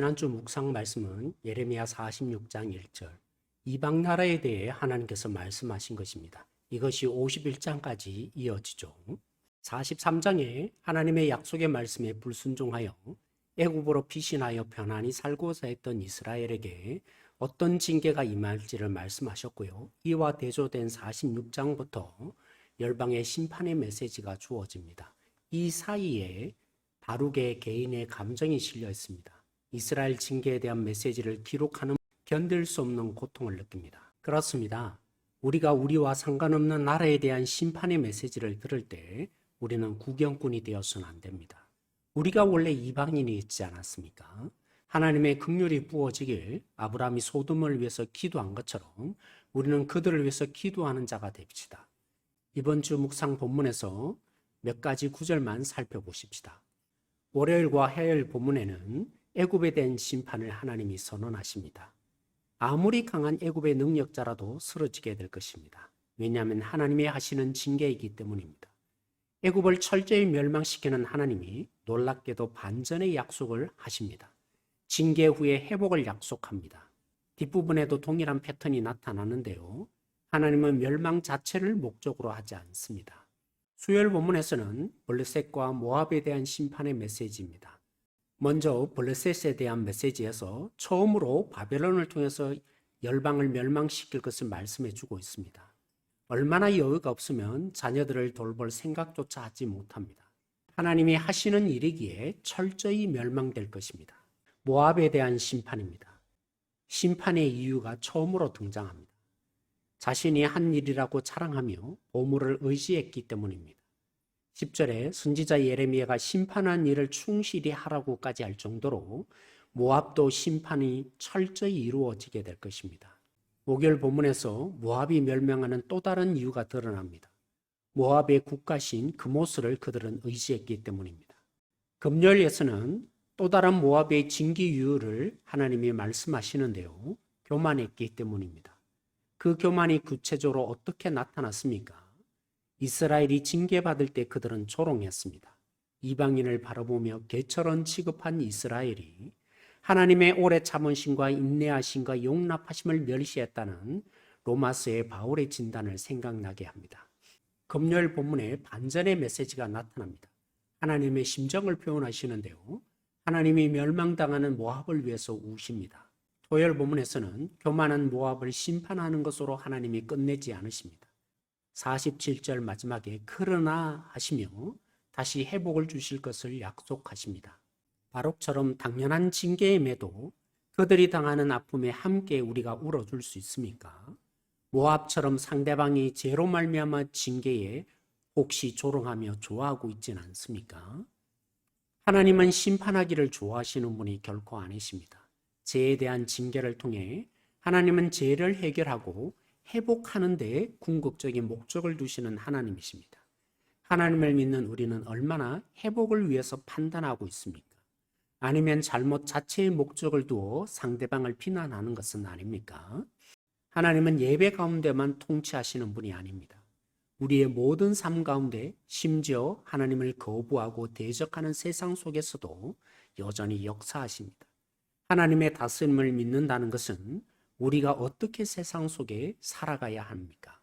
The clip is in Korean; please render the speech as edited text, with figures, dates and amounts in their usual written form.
지난주 묵상 말씀은 예레미야 46장 1절 이방 나라에 대해 하나님께서 말씀하신 것입니다. 이것이 51장까지 이어지죠. 43장에 하나님의 약속의 말씀에 불순종하여 애굽으로 피신하여 편안히 살고자 했던 이스라엘에게 어떤 징계가 임할지를 말씀하셨고요. 이와 대조된 46장부터 열방의 심판의 메시지가 주어집니다. 이 사이에 바룩의 개인의 감정이 실려 있습니다. 이스라엘 징계에 대한 메시지를 기록하는 견딜 수 없는 고통을 느낍니다. 그렇습니다. 우리가 우리와 상관없는 나라에 대한 심판의 메시지를 들을 때 우리는 구경꾼이 되어서는 안 됩니다. 우리가 원래 이방인이 있지 않았습니까? 하나님의 긍휼이 부어지길 아브라함이 소돔을 위해서 기도한 것처럼 우리는 그들을 위해서 기도하는 자가 됩시다. 이번 주 묵상 본문에서 몇 가지 구절만 살펴보십시다. 월요일과 화요일 본문에는 애굽에 대한 심판을 하나님이 선언하십니다. 아무리 강한 애굽의 능력자라도 쓰러지게 될 것입니다. 왜냐하면 하나님이 하시는 징계이기 때문입니다. 애굽을 철저히 멸망시키는 하나님이 놀랍게도 반전의 약속을 하십니다. 징계 후에 회복을 약속합니다. 뒷부분에도 동일한 패턴이 나타나는데요. 하나님은 멸망 자체를 목적으로 하지 않습니다. 수요일 본문에서는 블레셋과 모압에 대한 심판의 메시지입니다. 먼저 블레셋에 대한 메시지에서 처음으로 바벨론을 통해서 열방을 멸망시킬 것을 말씀해 주고 있습니다. 얼마나 여유가 없으면 자녀들을 돌볼 생각조차 하지 못합니다. 하나님이 하시는 일이기에 철저히 멸망될 것입니다. 모압에 대한 심판입니다. 심판의 이유가 처음으로 등장합니다. 자신이 한 일이라고 자랑하며 보물을 의지했기 때문입니다. 10절에 선지자 예레미야가 심판한 일을 충실히 하라고까지 할 정도로 모압도 심판이 철저히 이루어지게 될 것입니다. 목요일 본문에서 모압이 멸망하는 또 다른 이유가 드러납니다. 모압의 국가신 그모스를 그들은 의지했기 때문입니다. 금요일에서는 또 다른 모압의 징계 이유를 하나님이 말씀하시는데요. 교만했기 때문입니다. 그 교만이 구체적으로 어떻게 나타났습니까? 이스라엘이 징계받을 때 그들은 조롱했습니다. 이방인을 바라보며 개처럼 취급한 이스라엘이 하나님의 오래 참으심과 인내하심과 용납하심을 멸시했다는 로마서의 바울의 진단을 생각나게 합니다. 금요일 본문에 반전의 메시지가 나타납니다. 하나님의 심정을 표현하시는데요. 하나님이 멸망당하는 모압을 위해서 우십니다. 토요일 본문에서는 교만한 모압을 심판하는 것으로 하나님이 끝내지 않으십니다. 47절 마지막에 그러나 하시며 다시 회복을 주실 것을 약속하십니다. 바룩처럼 당연한 징계임에도 그들이 당하는 아픔에 함께 우리가 울어줄 수 있습니까? 모압처럼 상대방이 죄로 말미암아 징계에 혹시 조롱하며 좋아하고 있지는 않습니까? 하나님은 심판하기를 좋아하시는 분이 결코 아니십니다. 죄에 대한 징계를 통해 하나님은 죄를 해결하고 회복하는 데 궁극적인 목적을 두시는 하나님이십니다. 하나님을 믿는 우리는 얼마나 회복을 위해서 판단하고 있습니까? 아니면 잘못 자체의 목적을 두어 상대방을 비난하는 것은 아닙니까? 하나님은 예배 가운데만 통치하시는 분이 아닙니다. 우리의 모든 삶 가운데 심지어 하나님을 거부하고 대적하는 세상 속에서도 여전히 역사하십니다. 하나님의 다스림을 믿는다는 것은 우리가 어떻게 세상 속에 살아가야 합니까?